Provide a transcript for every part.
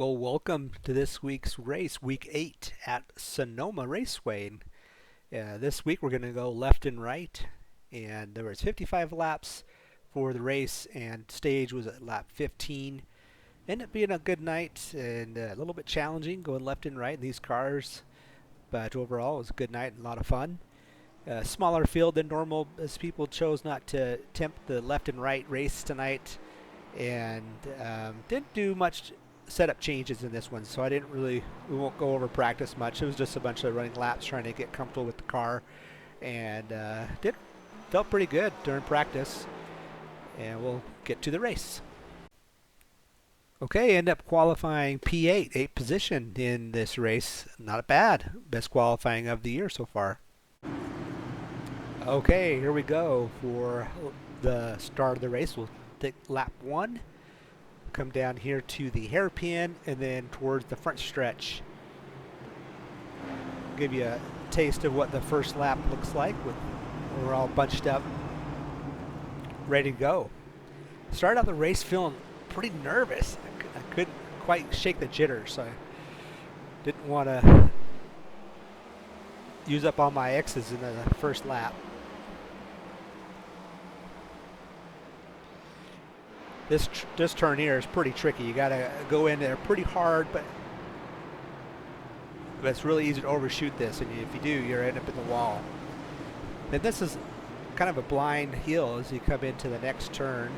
Well, welcome to this week's race, week 8 at Sonoma Raceway. This week we're going to go left and right, and there was 55 laps for the race, and stage was at lap 15. Ended up being a good night and a little bit challenging going left and right in these cars, but overall it was a good night and a lot of fun. Smaller field than normal as people chose not to attempt the left and right race tonight, and didn't do much setup changes in this one, so we won't go over practice much. It was just a bunch of running laps trying to get comfortable with the car, and felt pretty good during practice. And we'll get to the race. Okay, end up qualifying P8, 8th position in this race. Not bad. Best qualifying of the year so far. Okay, here we go for the start of the race. We'll take lap 1, come down here to the hairpin, and then towards the front stretch. Give you a taste of what the first lap looks like. We're all bunched up, ready to go. Started out the race feeling pretty nervous. I couldn't quite shake the jitters, so I didn't want to use up all my X's in the first lap. This turn here is pretty tricky. You got to go in there pretty hard, but it's really easy to overshoot this, and if you do, you're end up in the wall. And this is kind of a blind hill as you come into the next turn.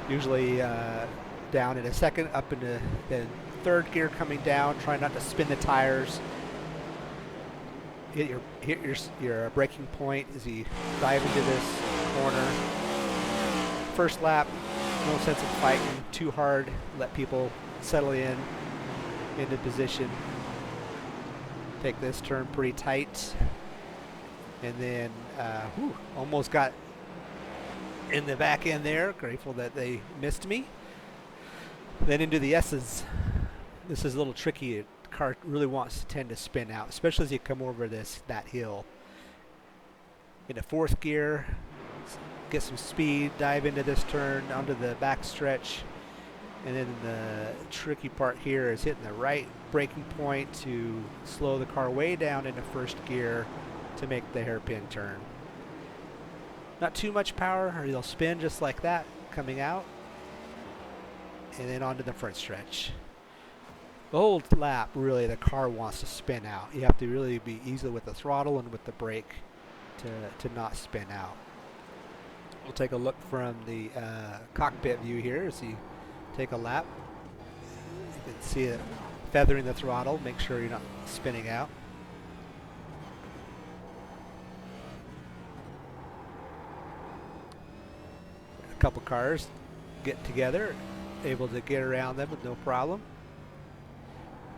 Usually down in a second, up into the third gear coming down, trying not to spin the tires. Hit your braking point as you dive into this corner. First lap, no sense in fighting too hard. Let people settle into position. Take this turn pretty tight, and then almost got in the back end there. Grateful that they missed me. Then into the S's. This is a little tricky. The car really wants to tend to spin out, especially as you come over that hill. Into fourth gear. Get some speed, dive into this turn onto the back stretch, and then the tricky part here is hitting the right braking point to slow the car way down into first gear to make the hairpin turn. Not too much power, or you'll spin just like that coming out, and then onto the front stretch. The whole lap, really, the car wants to spin out. You have to really be easy with the throttle and with the brake to not spin out. We'll take a look from the cockpit view here as you take a lap. You can see it feathering the throttle. Make sure you're not spinning out. A couple cars get together, able to get around them with no problem.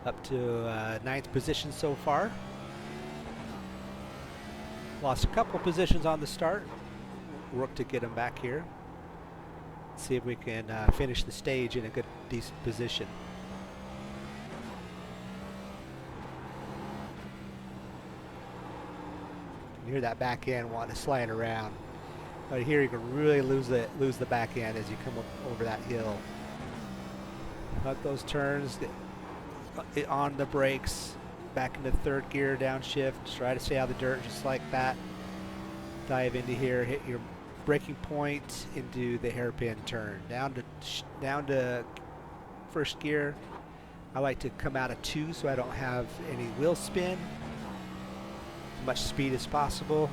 Up to 9th position so far. Lost a couple positions on the start. Work to get them back here. See if we can finish the stage in a good, decent position. You can hear that back end wanting to slide around, but here you can really lose the back end as you come up over that hill. Let those turns, get on the brakes, back into third gear, downshift. Try to stay out of the dirt just like that. Dive into here, hit your braking point into the hairpin turn. Down to first gear. I like to come out of 2 so I don't have any wheel spin. As much speed as possible.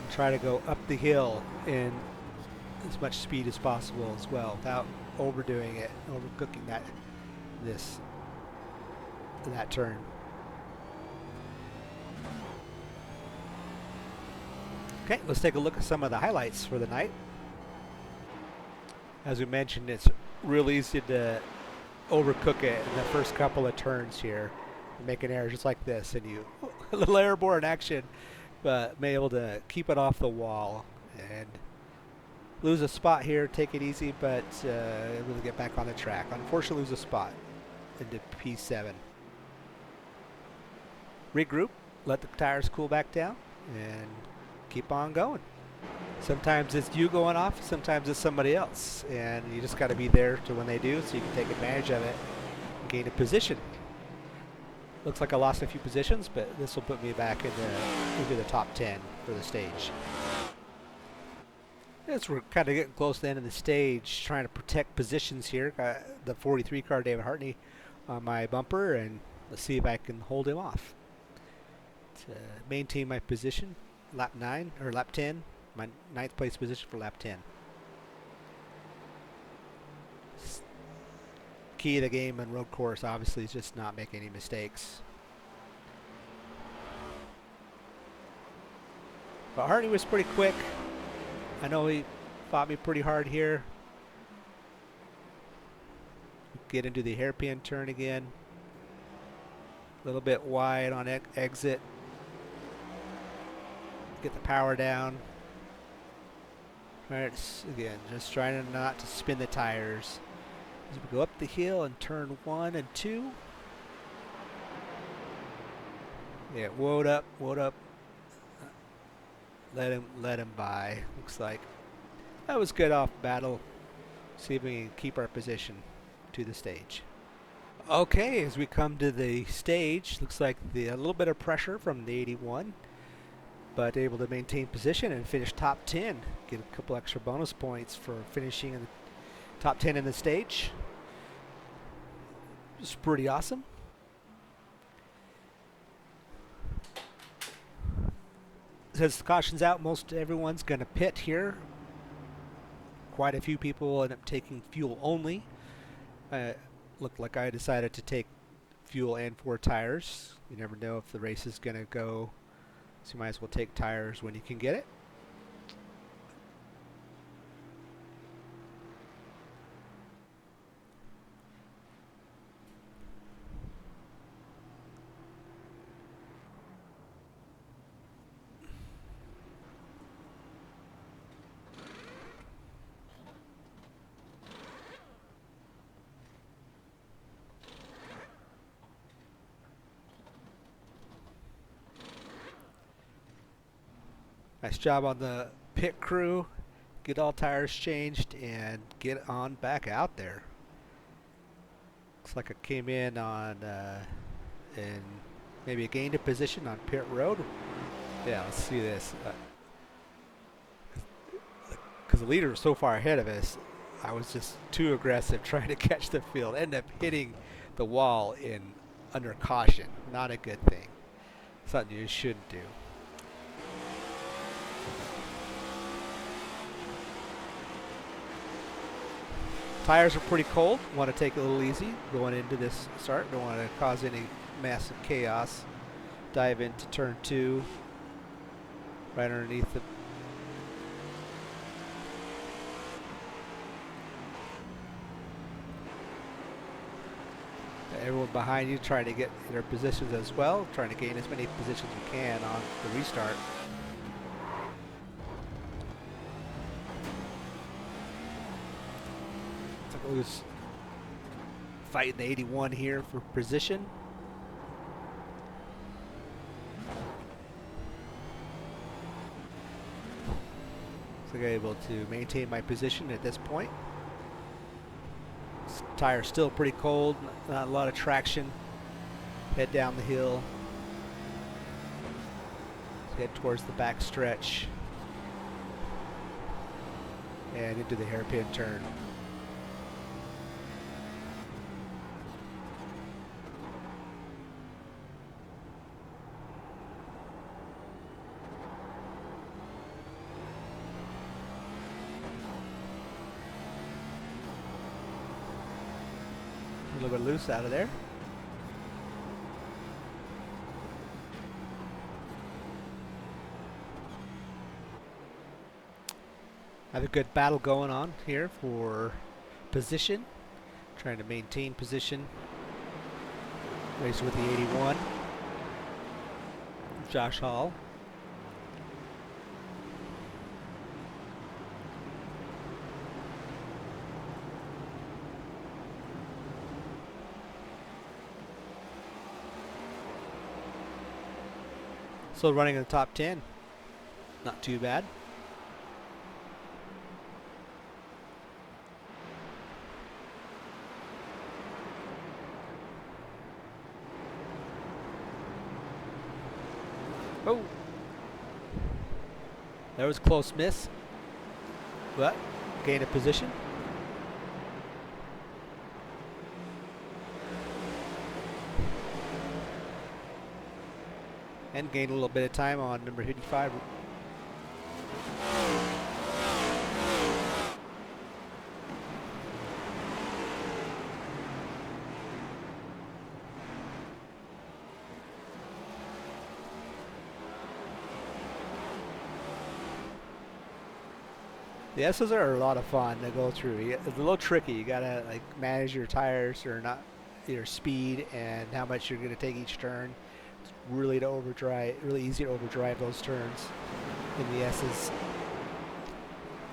And try to go up the hill in as much speed as possible as well, without overdoing it, overcooking that turn. Okay, let's take a look at some of the highlights for the night. As we mentioned, it's real easy to overcook it in the first couple of turns here. You make an error just like this, and you a little airborne action, but be able to keep it off the wall and lose a spot here. Take it easy, but able to get back on the track. Unfortunately, lose a spot into P7. Regroup, let the tires cool back down, and keep on going. Sometimes it's you going off, sometimes it's somebody else, and you just got to be there to when they do, so you can take advantage of it and gain a position. Looks like I lost a few positions, but this will put me back into the top 10 for the stage. As we're kind of getting close to the end of the stage, trying to protect positions here. Got the 43 car David Hartney on my bumper, and let's see if I can hold him off. To maintain my position, lap 9 or lap 10, my 9th place position for lap 10. Key of the game on road course obviously is just not make any mistakes. But Hartney was pretty quick. I know he fought me pretty hard here. Get into the hairpin turn again. A little bit wide on exit. Get the power down. Right, again, just trying to not to spin the tires. As we go up the hill and turn 1 and 2. Yeah, woed up. Let him by. Looks like that was good off battle. See if we can keep our position to the stage. Okay, as we come to the stage, looks like a little bit of pressure from the 81, but able to maintain position and finish top 10. Get a couple extra bonus points for finishing in the top 10 in the stage. It's pretty awesome. As the caution's out, most everyone's going to pit here. Quite a few people end up taking fuel only. Looked like I decided to take fuel and 4 tires. You never know if the race is going to go, so you might as well take tires when you can get it. Nice job on the pit crew. Get all tires changed and get on back out there. Looks like I came in on and maybe gained a position on pit road. Yeah, let's see this. Because the leader was so far ahead of us, I was just too aggressive trying to catch the field. Ended up hitting the wall under caution. Not a good thing. Something you shouldn't do. Tires are pretty cold. Want to take it a little easy going into this start. Don't want to cause any massive chaos. Dive into turn 2. Right underneath the everyone behind you trying to get in their positions as well. Trying to gain as many positions as you can on the restart. Was fighting the 81 here for position. So I'm able to maintain my position at this point. This tire's still pretty cold, not a lot of traction. Head down the hill. Head towards the back stretch. And into the hairpin turn. A little bit loose out of there. Have a good battle going on here for position. Trying to maintain position. Race with the 81. Josh Hall. Still running in the top 10. Not too bad. Oh, there was a close miss, but gain a position. And gained a little bit of time on number 55. The S's are a lot of fun to go through. It's a little tricky. You gotta like manage your tires or not, your speed and how much you're gonna take each turn. It's really easy to overdrive those turns in the S's.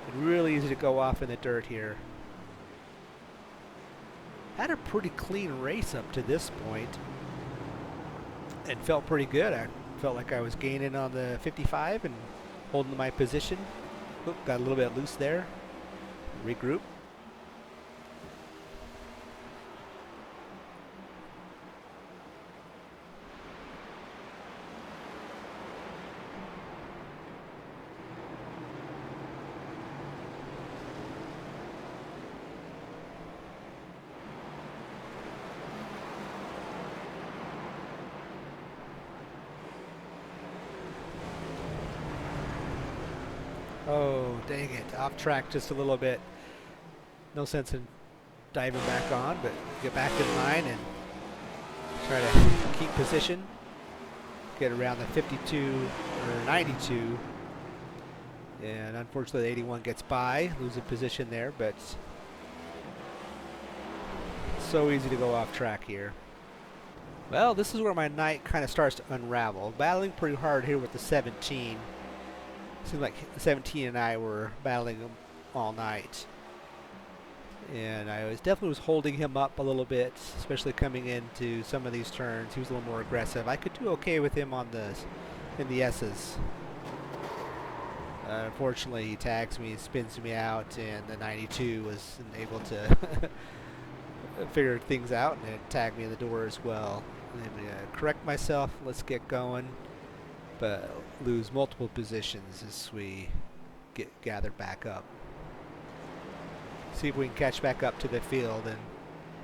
And really easy to go off in the dirt here. Had a pretty clean race up to this point, and felt pretty good. I felt like I was gaining on the 55 and holding my position. Oop, got a little bit loose there. Regroup. Oh, dang it. Off track just a little bit. No sense in diving back on, but get back in line and try to keep position. Get around the 52 or 92. And unfortunately, the 81 gets by. Losing position there, but so easy to go off track here. Well, this is where my night kind of starts to unravel. Battling pretty hard here with the 17. Seems like 17 and I were battling him all night. And I definitely was holding him up a little bit, especially coming into some of these turns. He was a little more aggressive. I could do okay with him on in the S's. Unfortunately, he tags me, spins me out, and the 92 wasn't able to figure things out, and it tagged me in the door as well. I'm going to correct myself. Let's get going. But lose multiple positions as we gather back up. See if we can catch back up to the field and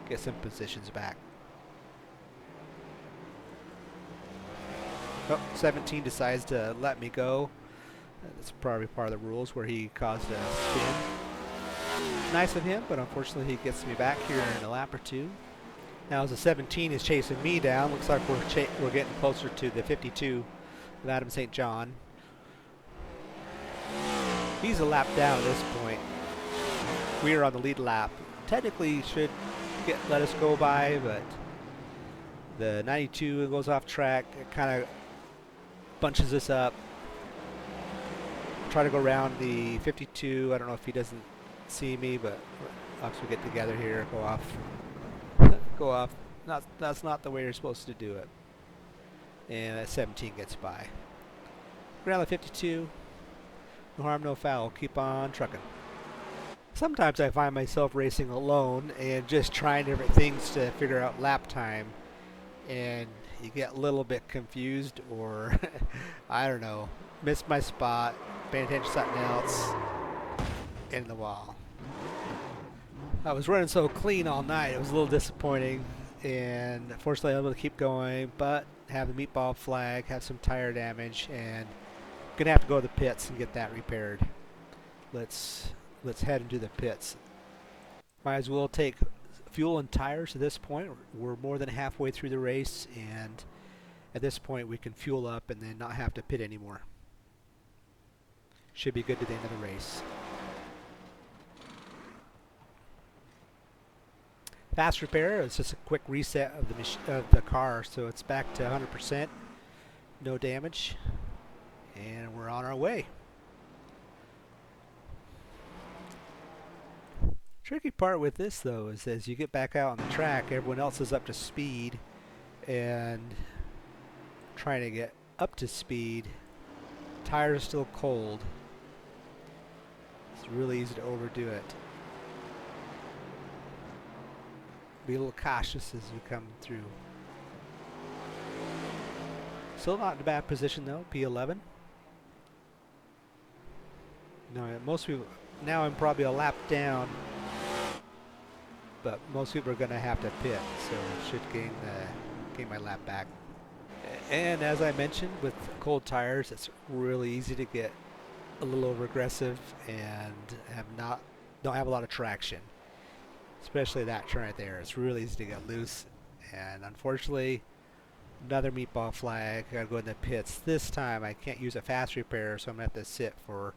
get some positions back. Oh, 17 decides to let me go. That's probably part of the rules where he caused a spin. Nice of him, but unfortunately he gets me back here in a lap or two. Now as the 17 is chasing me down, looks like we're getting closer to the 52. Adam St. John. He's a lap down at this point. We are on the lead lap. Technically should let us go by, but the 92 goes off track. It kind of bunches us up. Try to go around the 52. I don't know if he doesn't see me, but once we get together here, go off. Go off. That's not the way you're supposed to do it. And that 17 gets by. Around the 52, no harm, no foul. Keep on trucking. Sometimes I find myself racing alone and just trying different things to figure out lap time, and you get a little bit confused, or I don't know, missed my spot, paying attention to something else, in the wall. I was running so clean all night, it was a little disappointing, and fortunately I was able to keep going, but have the meatball flag, have some tire damage, and gonna have to go to the pits and get that repaired. Let's head into the pits. Might as well take fuel and tires at this point. We're more than halfway through the race, and at this point we can fuel up and then not have to pit anymore. Should be good to the end of the race. Fast repair is just a quick reset of the car, so it's back to 100%, no damage, and we're on our way. Tricky part with this though is as you get back out on the track, everyone else is up to speed, and trying to get up to speed, tires are still cold. It's really easy to overdo it. Be a little cautious as we come through. Still not in a bad position though, P11. No, most people, now I'm probably a lap down, but most people are going to have to pit, so I should gain my lap back. And as I mentioned, with cold tires, it's really easy to get a little over aggressive and don't have a lot of traction, especially that turn right there. It's really easy to get loose, and unfortunately, another meatball flag. I gotta go in the pits. This time I can't use a fast repair, so I'm gonna have to sit for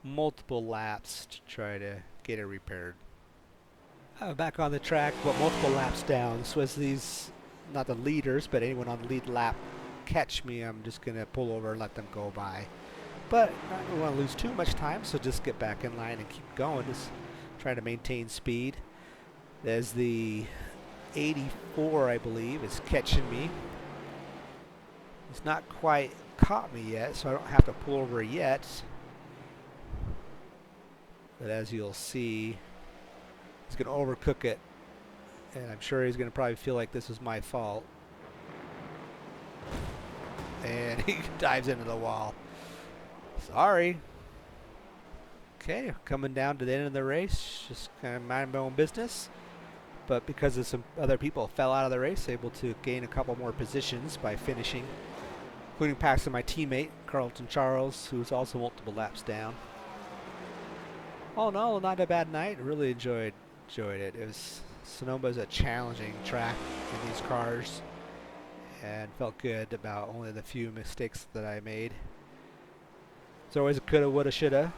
multiple laps to try to get it repaired. Back on the track, but multiple laps down. So as these, not the leaders, but anyone on the lead lap catch me, I'm just gonna pull over and let them go by. But I don't want to lose too much time, so just get back in line and keep going. Just trying to maintain speed. As the 84, I believe, is catching me. It's not quite caught me yet, so I don't have to pull over yet. But as you'll see, he's going to overcook it. And I'm sure he's going to probably feel like this was my fault. And he dives into the wall. Sorry. Okay, coming down to the end of the race. Just kind of minding my own business. But because of some other people fell out of the race, able to gain a couple more positions by finishing, including passing my teammate, Carlton Charles, who was also multiple laps down. All in all, not a bad night. Really enjoyed it. Sonoma is a challenging track in these cars, and felt good about only the few mistakes that I made. It's always a coulda, woulda, shoulda.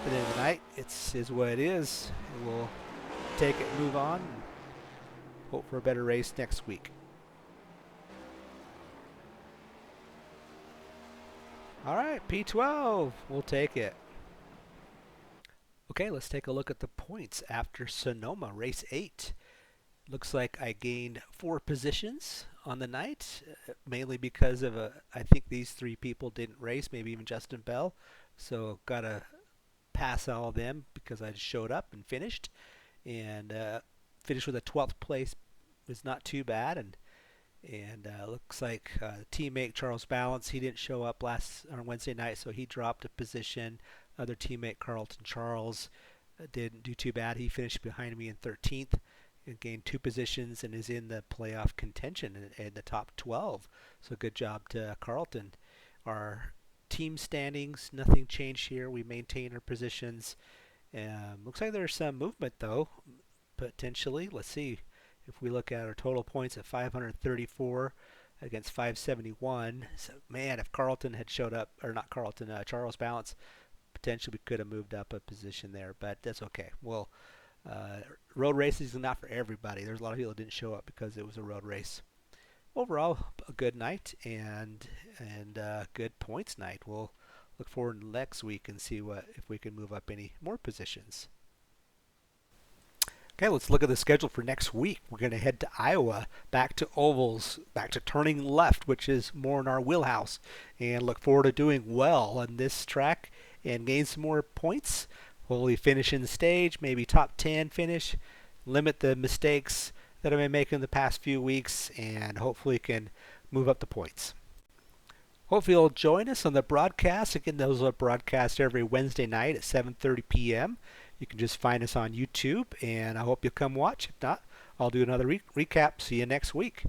At the end of the night, is what it is. And we'll take it, move on, and hope for a better race next week. All right, P12, we'll take it. Okay, let's take a look at the points after Sonoma, race 8. Looks like I gained 4 positions on the night, mainly because of I think these 3 people didn't race, maybe even Justin Bell. So gotta pass all of them because I just showed up and finished. And finished with a 12th place is not too bad. And looks like teammate Charles Balance, he didn't show up on Wednesday night, so he dropped a position. Other teammate Carlton Charles didn't do too bad. He finished behind me in 13th and gained 2 positions and is in the playoff contention in the top 12. So good job to Carlton. Our team standings, nothing changed here. We maintain our positions. Looks like there's some movement though, potentially. Let's see. If we look at our total points at 534 against 571, so man, if Carlton had showed up, or not Carlton, Charles Balance, potentially we could have moved up a position there, but that's okay. Well, road races are not for everybody. There's a lot of people that didn't show up because it was a road race. Overall, a good night and good points night. We'll look forward to next week and see if we can move up any more positions. Okay, let's look at the schedule for next week. We're going to head to Iowa, back to ovals, back to turning left, which is more in our wheelhouse, and look forward to doing well on this track and gain some more points. Hopefully finish in the stage, maybe top 10 finish, limit the mistakes that I've been making the past few weeks, and hopefully can move up the points. Hopefully you'll join us on the broadcast. Again, those are broadcast every Wednesday night at 7:30 p.m. You can just find us on YouTube, and I hope you'll come watch. If not, I'll do another recap. See you next week.